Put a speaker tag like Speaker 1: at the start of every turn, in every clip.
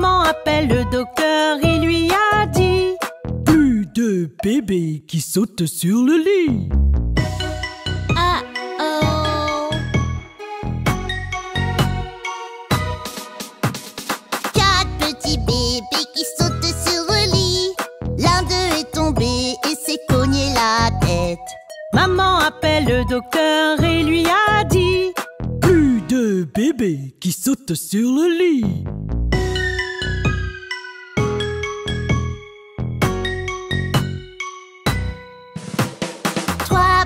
Speaker 1: Maman appelle le docteur et lui a dit:
Speaker 2: plus de bébés qui sautent sur le lit.
Speaker 3: Oh. 4 petits bébés qui sautent sur le lit. L'un d'eux est tombé et s'est cogné la tête.
Speaker 1: Maman appelle le docteur et lui a dit:
Speaker 2: plus de bébés qui sautent sur le lit.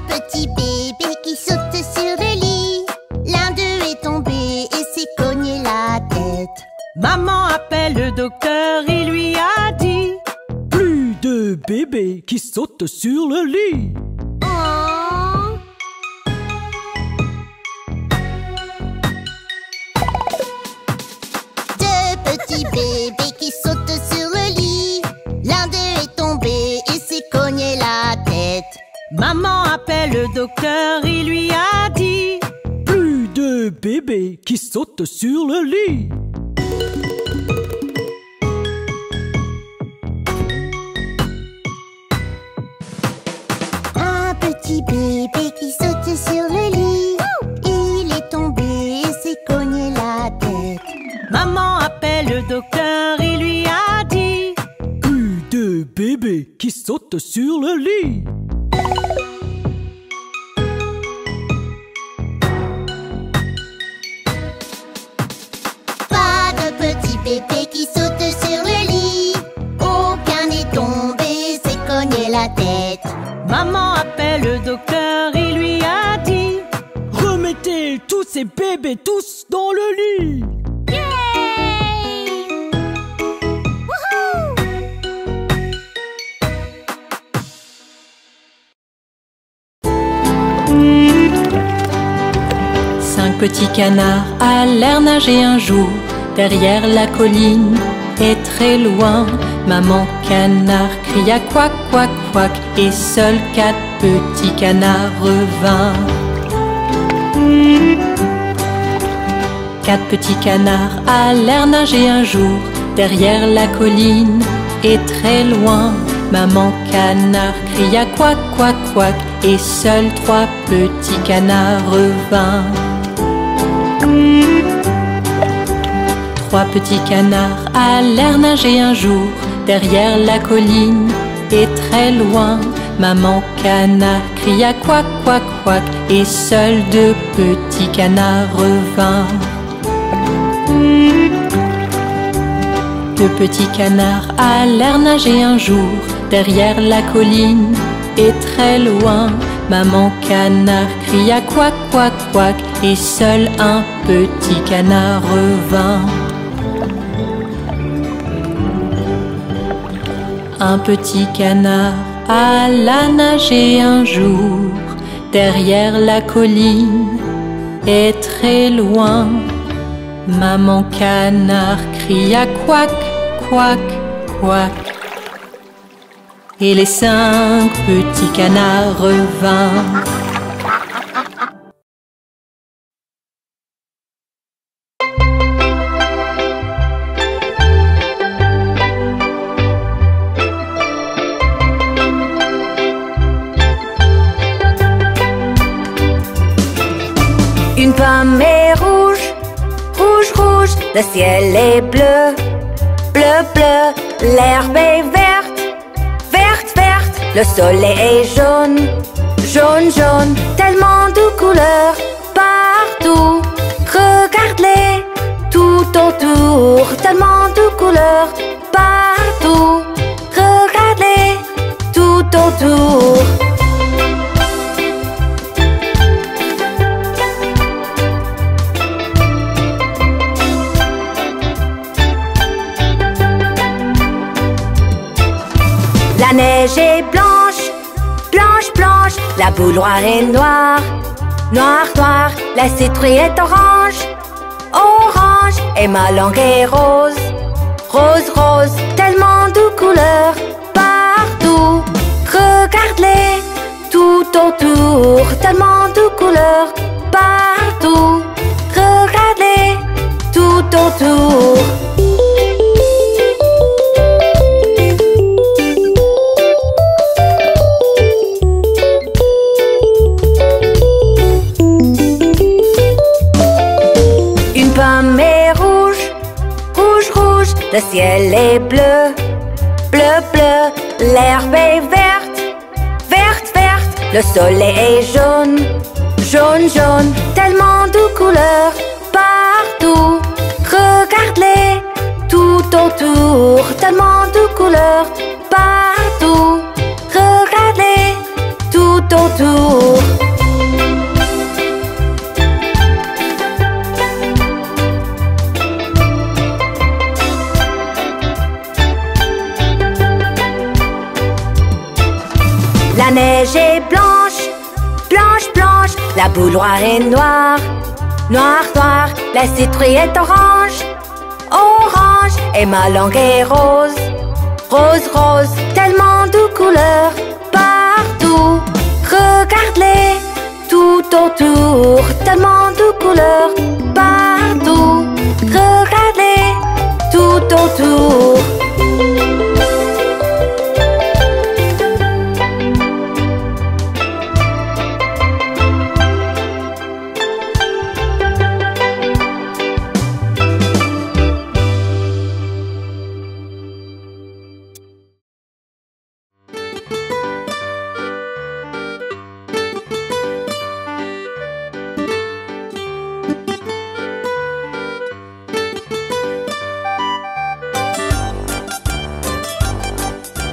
Speaker 3: Petit bébé qui saute sur le lit. L'un d'eux est tombé et s'est cogné la tête.
Speaker 1: Maman appelle le docteur et lui a dit:
Speaker 2: plus de bébés qui sautent sur le lit.
Speaker 3: Oh. 2 petits bébés qui sautent sur le lit. L'un d'eux est tombé et s'est cogné la tête.
Speaker 1: Maman appelle le docteur et lui a dit:
Speaker 2: plus de bébés qui sautent sur le lit.
Speaker 3: Un petit bébé qui saute sur le lit. Il est tombé et s'est cogné la tête.
Speaker 1: Maman appelle le docteur et lui a dit:
Speaker 2: plus de bébés qui sautent sur le lit.
Speaker 3: Pas de petit bébé qui saute sur le lit. Aucun n'est tombé, s'est cogné la tête.
Speaker 1: Maman appelle le docteur et lui a dit:
Speaker 2: remettez tous ces bébés tous dans le lit.
Speaker 3: Yay! Wouhou!
Speaker 4: 5 petits canards allèrent nager un jour derrière la colline et très loin. Maman canard cria quack, quack, quack, et seuls 4 petits canards revinrent. 4 petits canards allèrent nager un jour derrière la colline et très loin. Maman canard cria quack, quack, quack, et seuls 3 petits canards revinrent. 3 petits canards allèrent nager un jour derrière la colline et très loin. Maman canard cria quack, quack, quack, et seuls 2 petits canards revinrent. 2 petits canards allèrent nager un jour derrière la colline et très loin. Maman canard cria quack, quack, quack, et seul un petit canard revint. Un petit canard alla nager un jour derrière la colline et très loin. Maman canard cria quack, quack, quack, et les 5 petits canards revinrent.
Speaker 5: Une pomme est rouge, rouge, rouge, le ciel est bleu, bleu, bleu, l'herbe est verte, verte, verte, le soleil est jaune, jaune, jaune, tellement de couleurs partout. Regarde-les tout autour, tellement de couleurs partout. Regarde-les tout autour. La neige est blanche, blanche, blanche, la bouilloire est noire, noire, noire, la citrouille est orange, orange, et ma langue est rose, rose, rose, tellement de couleurs partout. Regarde-les tout autour, tellement de couleurs partout. Regarde-les tout autour. Le ciel est bleu, bleu, bleu. L'herbe est verte, verte, verte. Le soleil est jaune, jaune, jaune. Tellement de couleurs partout. Regarde-les tout autour. Tellement de couleurs partout. Regarde-les tout autour. La neige est blanche, blanche, blanche. La bouilloire est noire, noire, noire. La citrouille est orange, orange. Et ma langue est rose, rose, rose. Tellement de couleurs partout. Regarde-les tout autour. Tellement de couleurs partout. Regarde-les tout autour.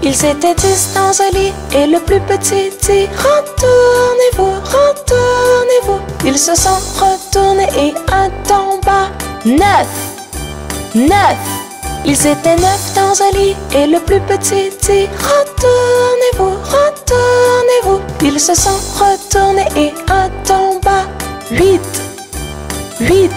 Speaker 6: Ils étaient 10 dans un lit et le plus petit dit « Retournez-vous, retournez-vous » Ils se sont retournés et un tomba. 9, 9. Ils étaient 9 dans un lit et le plus petit dit « Retournez-vous, retournez-vous » Ils se sont retournés et un tomba. 8, 8.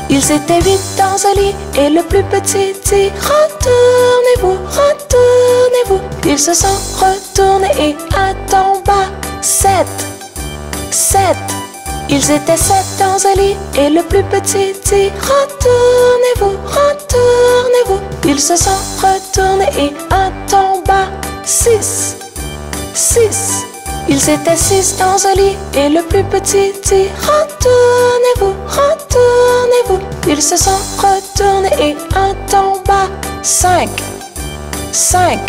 Speaker 6: Ils étaient 8 dans un lit et le plus petit dit « Retournez-vous, retournez-vous » Ils se sont retournés et un tomba. 7, 7. Ils étaient 7 dans un lit et le plus petit dit « Retournez-vous, retournez-vous » Ils se sont retournés et un tomba. 6, 6. Ils étaient 6 dans un lit et le plus petit dit « Retournez-vous, retournez-vous » Ils se sont retournés et un tomba. 5, 5.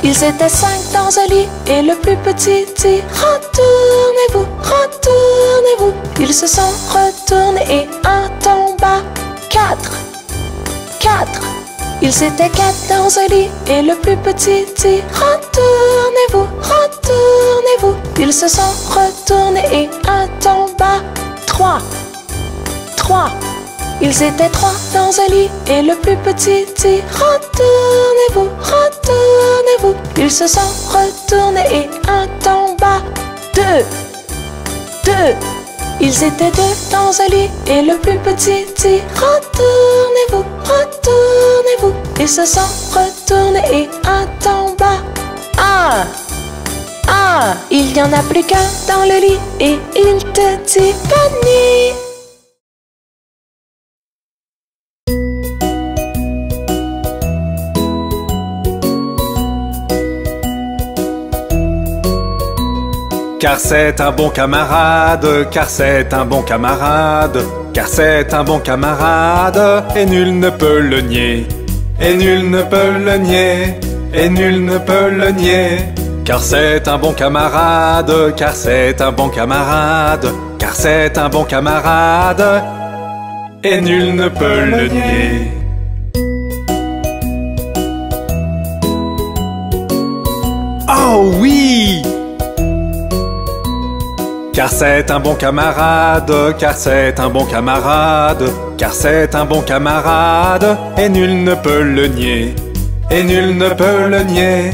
Speaker 6: Ils étaient 5 dans un lit et le plus petit dit « Retournez-vous, retournez-vous » Ils se sont retournés et un tomba. 4, 4. Ils étaient 4 dans un lit et le plus petit dit « Retournez-vous, retournez-vous » Ils se sont retournés et un tomba. 3, 3. Ils étaient 3 dans un lit et le plus petit dit « Retournez-vous, retournez-vous » Ils se sont retournés et un tomba. 2, 2. Ils étaient 2 dans un lit et le plus petit dit « Retournez-vous, retournez-vous » Ils se sont retournés et un tomba. 1, 1. Il n'y en a plus qu'un dans le lit et il te dit « Bonne nuit ».
Speaker 7: Car c'est un bon camarade, car c'est un bon camarade, car c'est un bon camarade, et nul ne peut le nier, et nul ne peut le nier, et nul ne peut le nier. Car c'est un bon camarade, car c'est un bon camarade, car c'est un bon camarade, et nul ne peut le nier. Oh oui! Car c'est un bon camarade, car c'est un bon camarade, car c'est un bon camarade, et nul ne peut le nier, et nul ne peut le nier,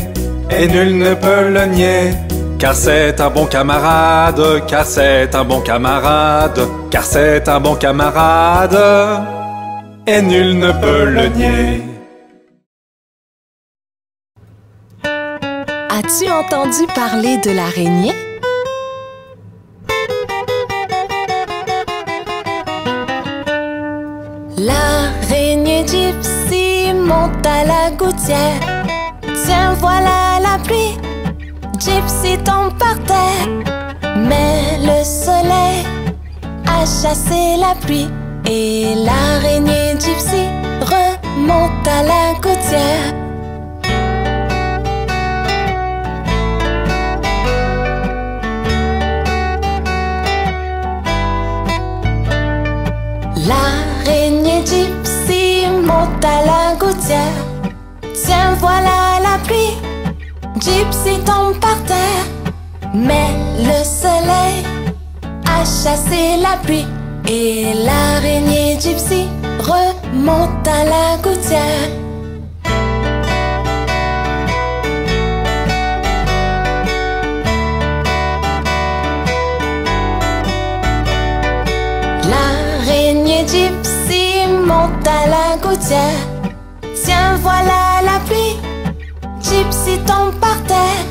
Speaker 7: et nul ne peut le nier. Car c'est un bon camarade, car c'est un bon camarade, car c'est un bon camarade, et nul ne peut le nier.
Speaker 6: As-tu entendu parler de l'araignée? L'araignée Gypsy monte à la gouttière. Tiens, voilà la pluie. Gypsy tombe par terre. Mais le soleil a chassé la pluie. Et l'araignée Gypsy remonte à la gouttière. L'araignée gypsy monte à la gouttière. Tiens, voilà la pluie. Gypsy tombe par terre. Mais le soleil a chassé la pluie. Et l'araignée gypsy remonte à la gouttière. L'araignée gypsy monte à la gouttière. Tiens, voilà la pluie. Gypsy tombe par terre.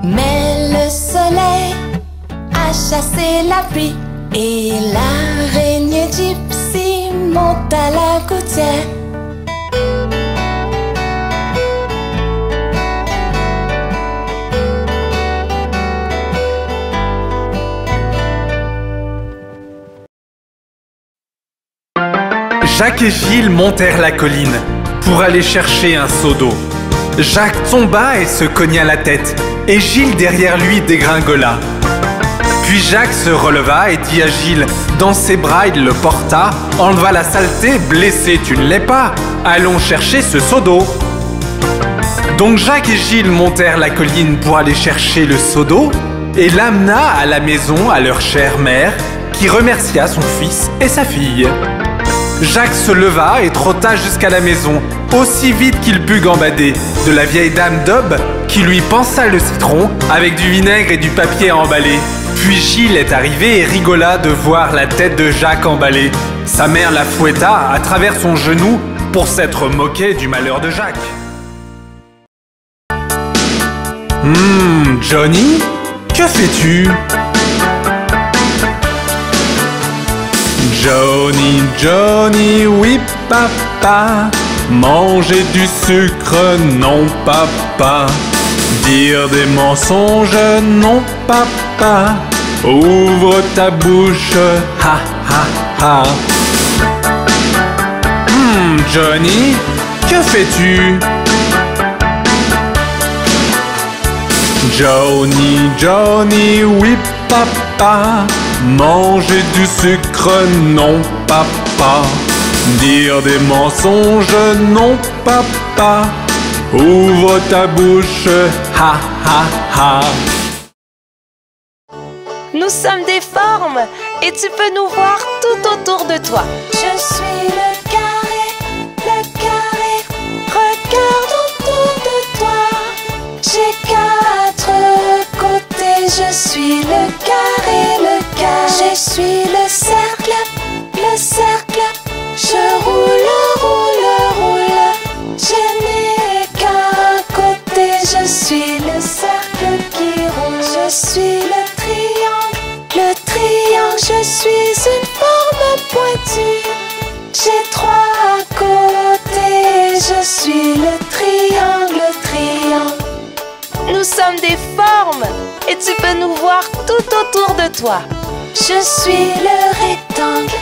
Speaker 6: Mais le soleil a chassé la pluie. Et l'araignée gypsy monte à la gouttière.
Speaker 7: Jacques et Gilles montèrent la colline pour aller chercher un seau d'eau. Jacques tomba et se cogna la tête, et Gilles derrière lui dégringola. Puis Jacques se releva et dit à Gilles, dans ses bras il le porta, enleva la saleté, blessé tu ne l'es pas, allons chercher ce seau d'eau. Donc Jacques et Gilles montèrent la colline pour aller chercher le seau d'eau et l'amena à la maison à leur chère mère, qui remercia son fils et sa fille. Jacques se leva et trotta jusqu'à la maison, aussi vite qu'il put gambader, de la vieille dame d'Aube qui lui pansa le citron avec du vinaigre et du papier emballé. Puis Gilles est arrivé et rigola de voir la tête de Jacques emballée. Sa mère la fouetta à travers son genou pour s'être moquée du malheur de Jacques. Johnny, que fais-tu? Johnny, Johnny, oui papa, manger du sucre, non papa, dire des mensonges, non papa, ouvre ta bouche, ha ha ha. Johnny, que fais-tu? Johnny, Johnny, oui papa, manger du sucre, non papa, dire des mensonges, non papa, ouvre ta bouche, ha ha ha.
Speaker 6: Nous sommes des formes et tu peux nous voir tout autour de toi. Je suis le carré, regarde autour de toi. J'ai 4 côtés, je suis le carré, je suis le cercle, je roule, je n'ai qu'un côté, je suis le cercle qui roule, je suis le triangle, je suis une forme pointue, j'ai 3 côtés, je suis le triangle. Nous sommes des formes et tu peux nous voir tout autour de toi. Je suis le rectangle,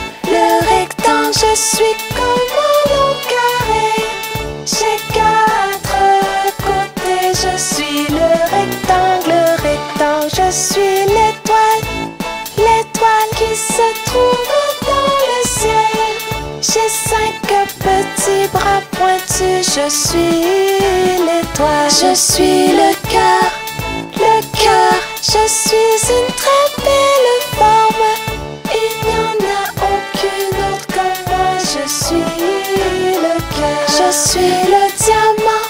Speaker 6: je suis comme un long carré. J'ai 4 côtés, je suis le rectangle, je suis l'étoile qui se trouve dans le ciel. J'ai 5 petits bras pointus, je suis l'étoile, je suis le cœur, je suis une très belle forme. Il n'y en a aucune autre comme moi, je suis le cœur, je suis le diamant,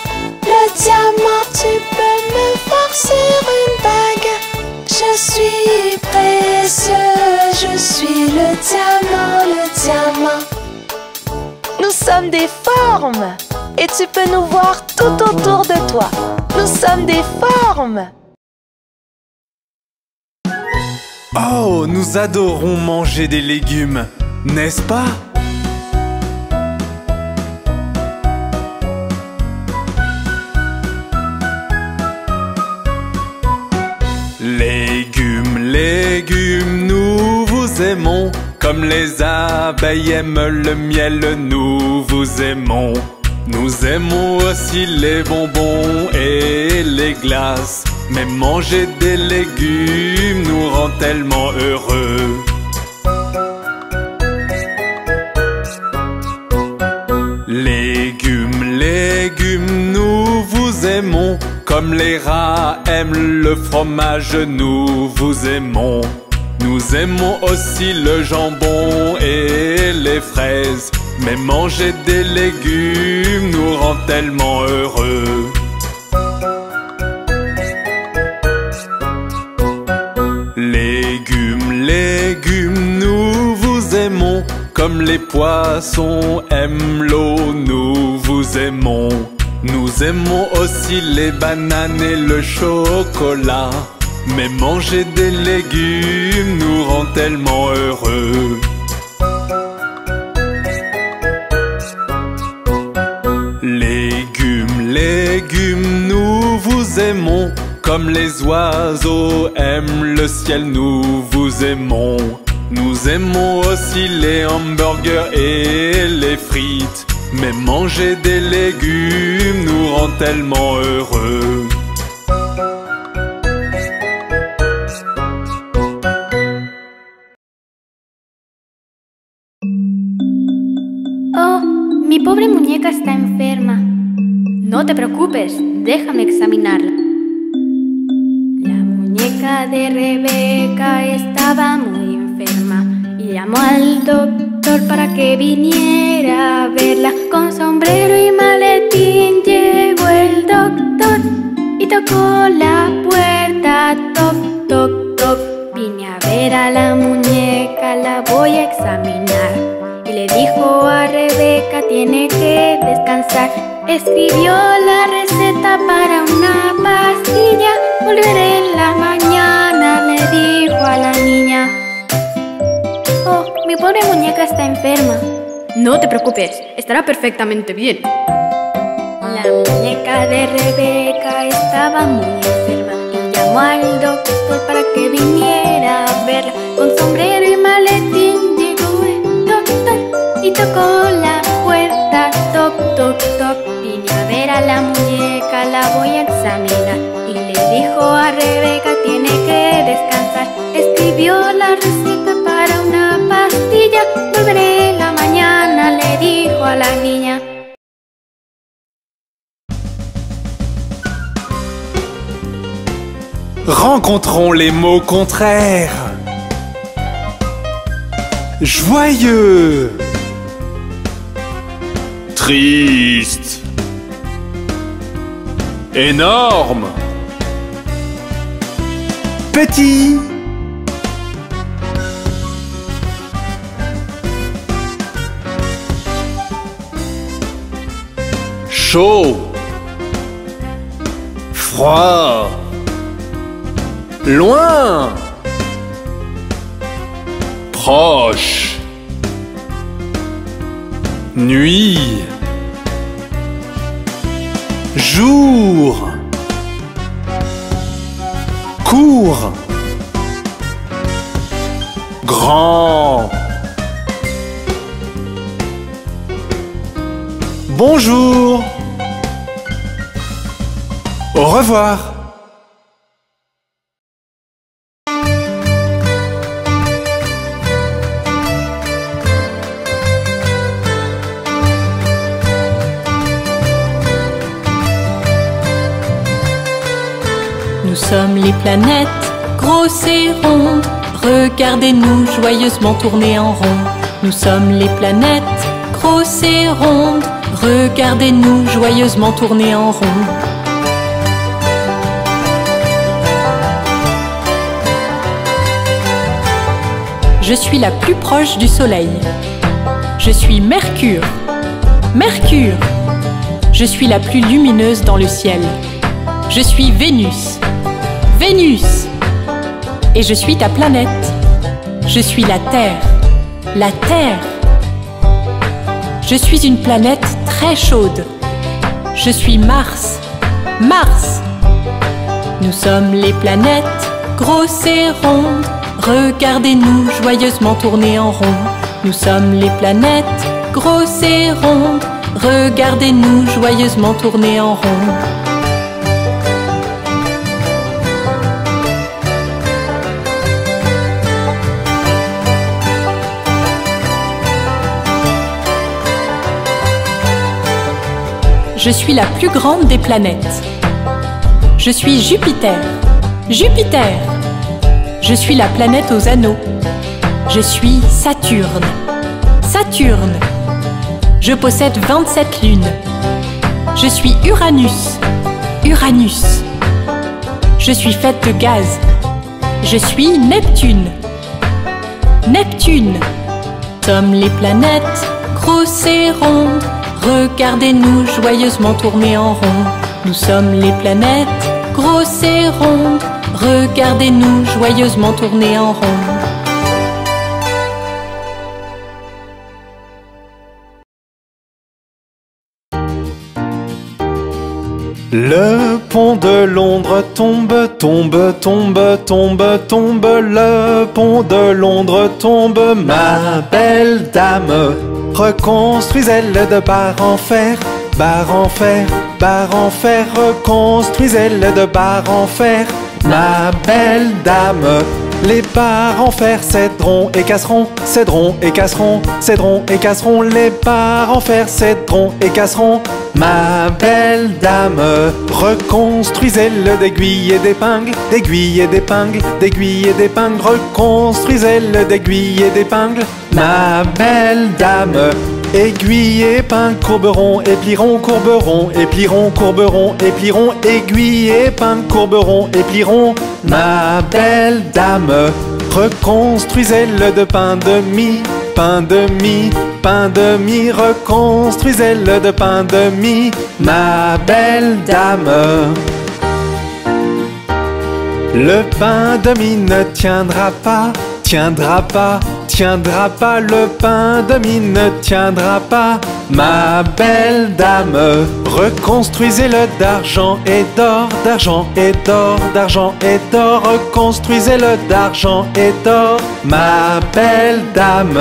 Speaker 6: tu peux me voir sur une bague. Je suis précieux, je suis le diamant. Nous sommes des formes et tu peux nous voir tout autour de toi. Nous sommes des formes.
Speaker 7: Oh, nous adorons manger des légumes, n'est-ce pas? Légumes, nous vous aimons. Comme les abeilles aiment le miel, nous vous aimons. Nous aimons aussi les bonbons et les glaces. Mais manger des légumes nous rend tellement heureux. Légumes, légumes, nous vous aimons. Comme les rats aiment le fromage, nous vous aimons. Nous aimons aussi le jambon et les fraises. Mais manger des légumes nous rend tellement heureux. Légumes, légumes, nous vous aimons. Comme les poissons aiment l'eau, nous vous aimons. Nous aimons aussi les bananes et le chocolat. Mais manger des légumes nous rend tellement heureux. Légumes, légumes, nous vous aimons. Comme les oiseaux aiment le ciel, nous vous aimons. Nous aimons aussi les hamburgers et les frites. Mais manger des légumes nous rend tellement heureux.
Speaker 8: Oh, mi pobre muñeca está enferma. No te preocupes, déjame examinarla. La muñeca de Rebeca estaba muy enferma y llamó al doctor para que viniera a verla. Con sombrero y maletín llegó el doctor y tocó la puerta, toc, toc, toc. Vine a ver a la muñeca, la voy a examinar. Y le dijo a Rebeca, tiene que descansar. Escribió la receta para una pastilla. Volveré en la mañana, le dijo a la niña. Oh, mi pobre muñeca está enferma.
Speaker 9: No te preocupes, estará perfectamente bien.
Speaker 8: La muñeca de Rebeca estaba muy enferma y llamó al doctor para que viniera a verla. Con sombrero y maletín llegó el doctor y tocó la puerta, toc, toc, toc. Vine a ver a la muñeca, la voy a examinar. Y le dijo a Rebeca, tiene que descansar. Escribió la receta para una pastilla. Volveré en la mañana, le dijo a la niña.
Speaker 7: Rencontrons les mots contraires. Joyeux, triste, énorme, petit, chaud, froid, loin, proche, nuit, jour, court, grand, bonjour, au revoir.
Speaker 4: Nous sommes les planètes, grosses et rondes. Regardez-nous joyeusement tourner en rond. Nous sommes les planètes, grosses et rondes. Regardez-nous joyeusement tourner en rond. Je suis la plus proche du Soleil. Je suis Mercure. Mercure. Je suis la plus lumineuse dans le ciel. Je suis Vénus. Vénus. Et je suis ta planète. Je suis la Terre. La Terre. Je suis une planète très chaude. Je suis Mars. Mars. Nous sommes les planètes, grosses et rondes. Regardez-nous joyeusement tourner en rond. Nous sommes les planètes, grosses et rondes. regardez-nous joyeusement tourner en rond. Je suis la plus grande des planètes. Je suis Jupiter. Jupiter! Je suis la planète aux anneaux. Je suis Saturne. Saturne! Je possède 27 lunes. Je suis Uranus. Uranus! Je suis faite de gaz. Je suis Neptune. Neptune! Sommes les planètes grosses et rondes. Regardez-nous joyeusement tourner en rond. Nous sommes les planètes grosses et rondes. Regardez-nous joyeusement tourner en rond.
Speaker 7: Le pont de Londres tombe, tombe, tombe, tombe, tombe. Le pont de Londres tombe, ma belle dame. Reconstruisez-le de barre en fer, barre en fer, barre en fer. Reconstruisez-le de barre en fer, ma belle dame. Les barres en fer céderont et casseront, céderont et casseront, céderont et casseront. Les barres en fer céderont et casseront, ma belle dame. Reconstruisez-le d'aiguilles et d'épingles, d'aiguilles et d'épingles, d'aiguilles et d'épingles. Reconstruisez-le d'aiguilles et d'épingles, ma belle dame. Aiguilles et épingles courberont et plieront, courberont et plieront, courberont et plieront. Aiguilles et épingles courberont et plieront, ma belle dame. Reconstruisez-le de pain de mie, pain de mie, pain de mie. Reconstruisez-le de pain de mie, ma belle dame. Le pain de mie ne tiendra pas, tiendra pas, tiendra pas. Le pain de mie ne tiendra pas, ma belle dame. Reconstruisez-le d'argent et d'or, d'argent et d'or, d'argent et d'or. Reconstruisez-le d'argent et d'or, ma belle dame.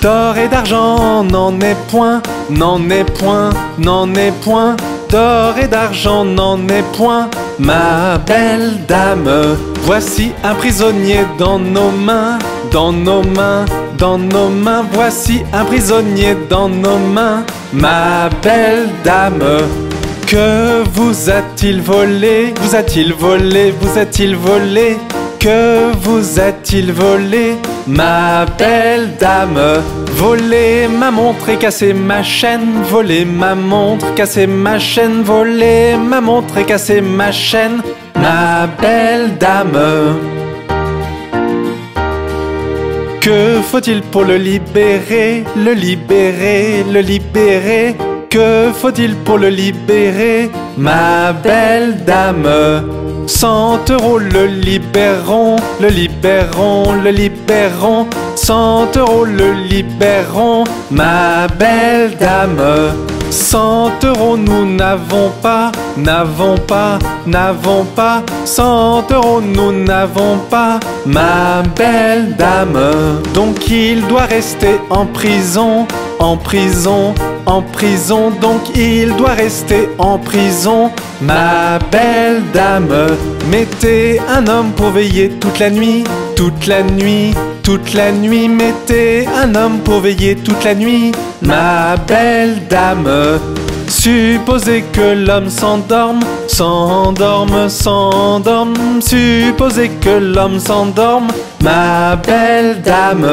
Speaker 7: D'or et d'argent n'en est point, n'en est point, n'en est point. D'or et d'argent n'en est point, ma belle dame. Voici un prisonnier dans nos mains, dans nos mains, dans nos mains. Voici un prisonnier dans nos mains, ma belle dame. Que vous a-t-il volé? Vous a-t-il volé? Vous a-t-il volé? Que vous a-t-il volé, ma belle dame? Voler ma montre et casser ma chaîne, voler ma montre, casser ma chaîne, voler ma montre et casser ma chaîne, ma belle dame. Que faut-il pour le libérer, le libérer, le libérer? Que faut-il pour le libérer, ma belle dame? 100 € le libérons, le libérons, le libérons. 100 € le libérons, ma belle dame. 100 € nous n'avons pas, n'avons pas, n'avons pas. 100 € nous n'avons pas, ma belle dame. Donc il doit rester en prison, en prison, en prison. Donc il doit rester en prison, ma belle dame. Mettez un homme pour veiller toute la nuit, toute la nuit, toute la nuit. Mettez un homme pour veiller toute la nuit, ma belle dame. Supposez que l'homme s'endorme, s'endorme, s'endorme. Supposez que l'homme s'endorme, ma belle dame.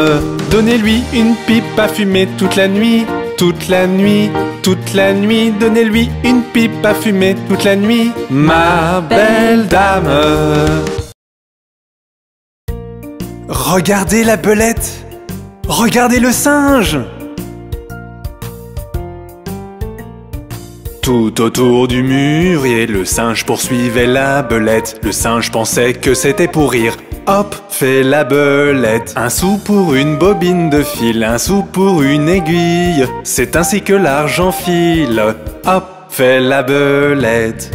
Speaker 7: Donnez-lui une pipe à fumer toute la nuit, toute la nuit, toute la nuit. Donnez-lui une pipe à fumer toute la nuit, ma belle dame. Regardez la belette, regardez le singe. Tout autour du mûrier, le singe poursuivait la belette. Le singe pensait que c'était pour rire. Hop, fait la belette. Un sou pour une bobine de fil, un sou pour une aiguille. C'est ainsi que l'argent file. Hop, fait la belette.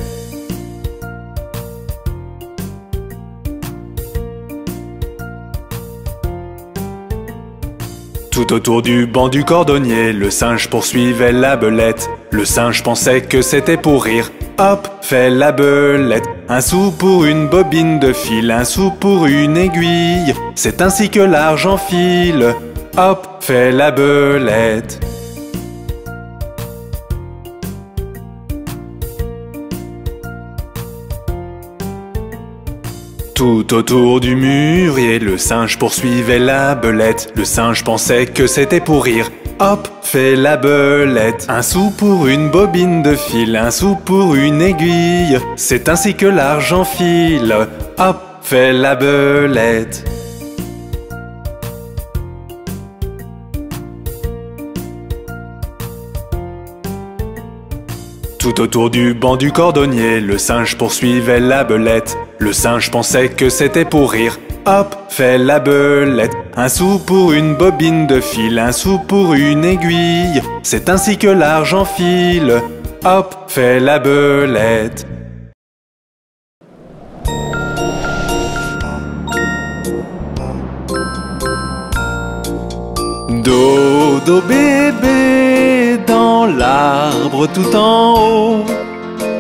Speaker 7: Tout autour du banc du cordonnier, le singe poursuivait la belette. Le singe pensait que c'était pour rire. Hop, fait la belette. Un sou pour une bobine de fil, un sou pour une aiguille. C'est ainsi que l'argent file. Hop, fait la belette. Tout autour du mûrier, le singe poursuivait la belette. Le singe pensait que c'était pour rire. Hop, fait la belette. Un sou pour une bobine de fil, un sou pour une aiguille. C'est ainsi que l'argent file. Hop, fait la belette. Tout autour du banc du cordonnier, le singe poursuivait la belette. Le singe pensait que c'était pour rire. Hop, fait la belette. Un sou pour une bobine de fil, un sou pour une aiguille. C'est ainsi que l'argent file. Hop, fait la belette. Dodo bébé dans l'arbre tout en haut.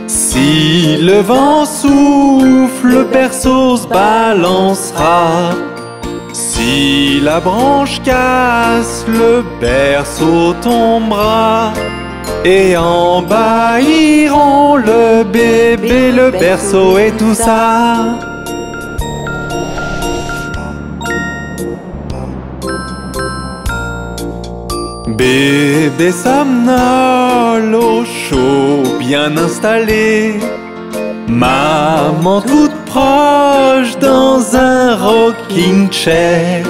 Speaker 7: Si le vent souffle, le berceau se balancera. Si la branche casse, le berceau tombera. Et en bas iront le bébé, le berceau et tout ça. Bébé somnole au chaud, bien installé. Maman toute proche dans un rocking chair.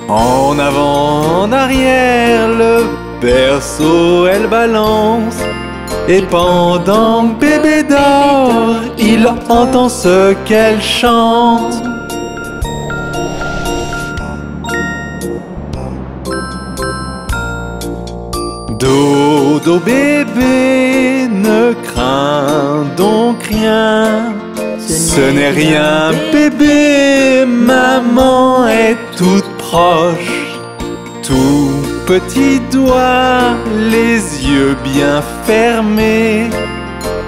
Speaker 7: En avant, en arrière, le berceau elle balance. Et pendant que bébé dort, il entend ce qu'elle chante. Dodo bébé, ne crains donc rien. Ce n'est rien bébé, maman est toute proche. Tout petit doigt, les yeux bien fermés,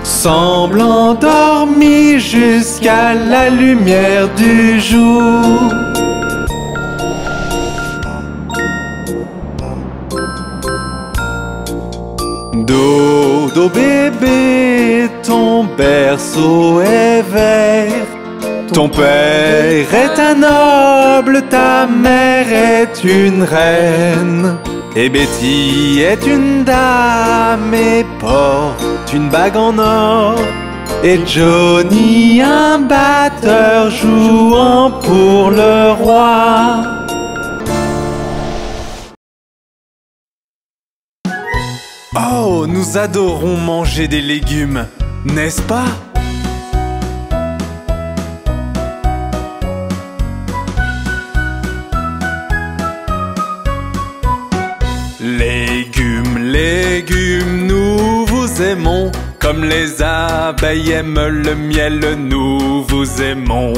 Speaker 7: semble endormi jusqu'à la lumière du jour. Dodo bébé, ton berceau est vert. Ton père est un noble, ta mère est une reine. Et Betty est une dame et porte une bague en or. Et Johnny, un batteur jouant pour le roi. Oh, nous adorons manger des légumes, n'est-ce pas? Légumes, légumes, nous vous aimons. Comme les abeilles aiment le miel, nous vous aimons.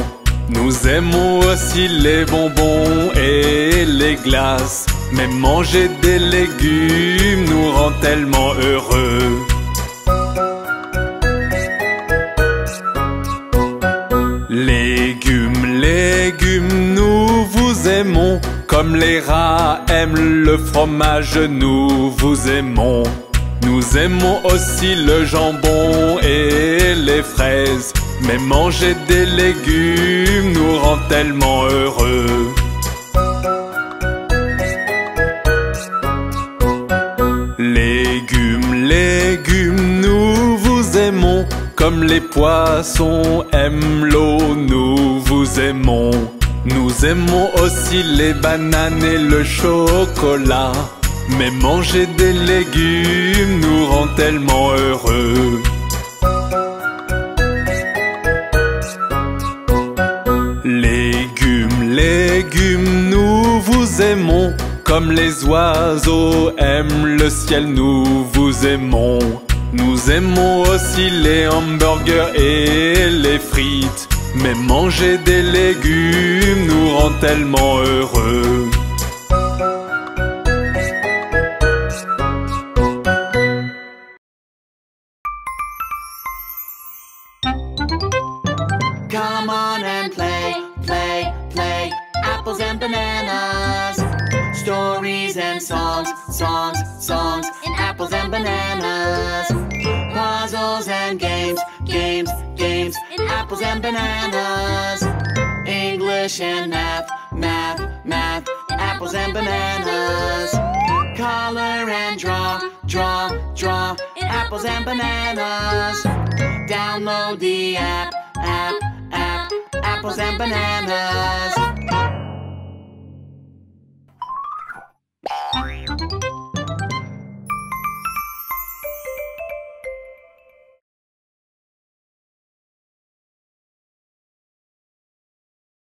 Speaker 7: Nous aimons aussi les bonbons et les glaces. Mais manger des légumes nous rend tellement heureux. Légumes, légumes, nous vous aimons. Comme les rats aiment le fromage, nous vous aimons. Nous aimons aussi le jambon et les fraises. Mais manger des légumes nous rend tellement heureux. Légumes, légumes, nous vous aimons. Comme les poissons aiment l'eau, nous vous aimons. Nous aimons aussi les bananes et le chocolat. Mais manger des légumes nous rend tellement heureux. Légumes, légumes, nous vous aimons. Comme les oiseaux aiment le ciel, nous vous aimons. Nous aimons aussi les hamburgers et les frites. Mais manger des légumes nous rend tellement heureux.
Speaker 10: Come on and play, play, play. Apples and bananas. Stories and songs, songs, songs. Apples and bananas. Puzzles and games, games, games. Apples and bananas. English and math, math, math. Apples and bananas. Color and draw, draw, draw. Apples and bananas. Download the app, app, app. Apples and bananas.